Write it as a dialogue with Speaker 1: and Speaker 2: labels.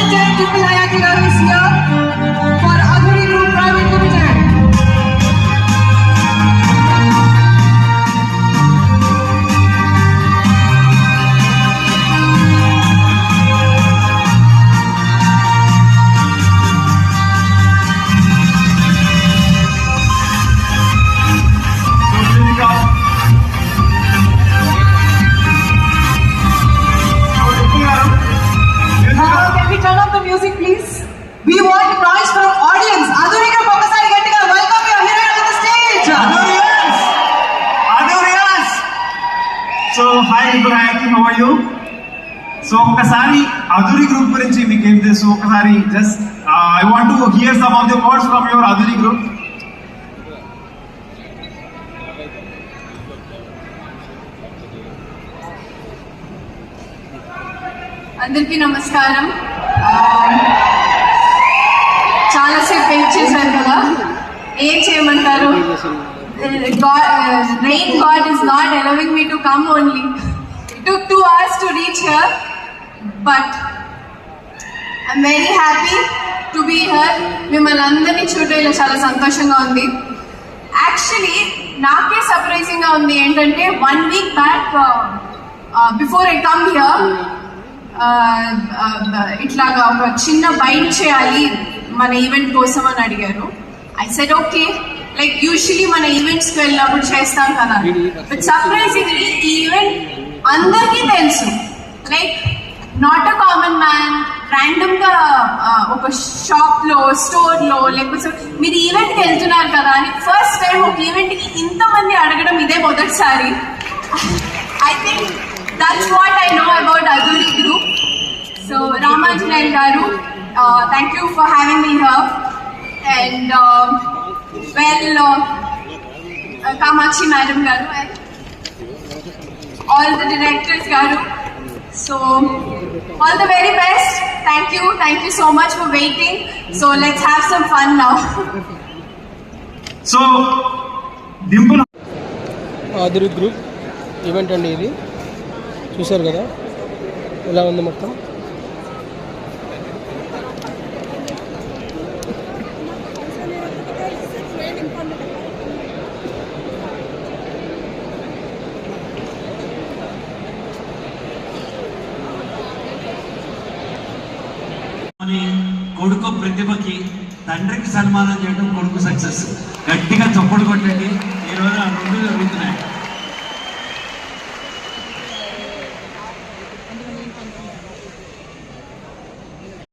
Speaker 1: Limited, Triple Hayati Garu is here for Adhuri Group Private Limited. Turn up the music, please. We want noise from audience. Adhuri Group, ఒకసారి గట్టిగా welcome your hero to the stage.
Speaker 2: Adhuriyas. So hi Hayati, how are you? So ఒకసారి Adhuri Group గురించి మీకు ఏం తెలుసు ఒకసారి just I want to hear some of the words from your Adhuri Group.
Speaker 3: అందరికీ నమస్కారం. చాలాసేపు వెయిట్ చేశారు కదా, ఏం చేయమంటారు? Rain God is not allowing me to come only. It took 2 hours to reach here, but I'm very happy to be here. మిమ్మల్ని అందరినీ చూడడం చాలా సంతోషంగా ఉంది. యాక్చువల్లీ నాకే సర్ప్రైజింగ్గా ఉంది ఏంటంటే 1 week back before I come here ఇట్లాగా ఒక చిన్న బైట్ చేయాలి మన ఈవెంట్ కోసం అని అడిగారు. I said okay, like usually మన ఈవెంట్స్కి వెళ్ళినప్పుడు చేస్తాం కదా, బట్ సర్ప్రైజింగ్లీ ఈ ఈవెంట్ అందరికీ తెలుసు. Like not a common man ర్యాండమ్గా ఒక షాప్లో స్టోర్లో లేకపోతే మీరు ఈవెంట్కి వెళ్తున్నారు కదా అని ఫస్ట్ టైం ఒక ఈవెంట్కి ఇంతమంది అడగడం ఇదే మొదటిసారి. I think that's what I know about Adhuri Group. So Ramajanayyan garu, thank you for having me here. And Kamakshi madam garu and all the directors garu. So all the very best. Thank you so much for waiting. So let's have some fun now.
Speaker 2: So Dimple
Speaker 4: Adhuri Group event అండి ఇది. చూశారు కదా ఎలా ఉంది మొత్తం.
Speaker 5: కొడుకు ప్రతిభకి తండ్రికి సన్మానం చేయడం కొడుకు సక్సెస్. గట్టిగా చప్పుడు కొట్టండి. ఈరోజు 2 జరుగుతున్నాయి.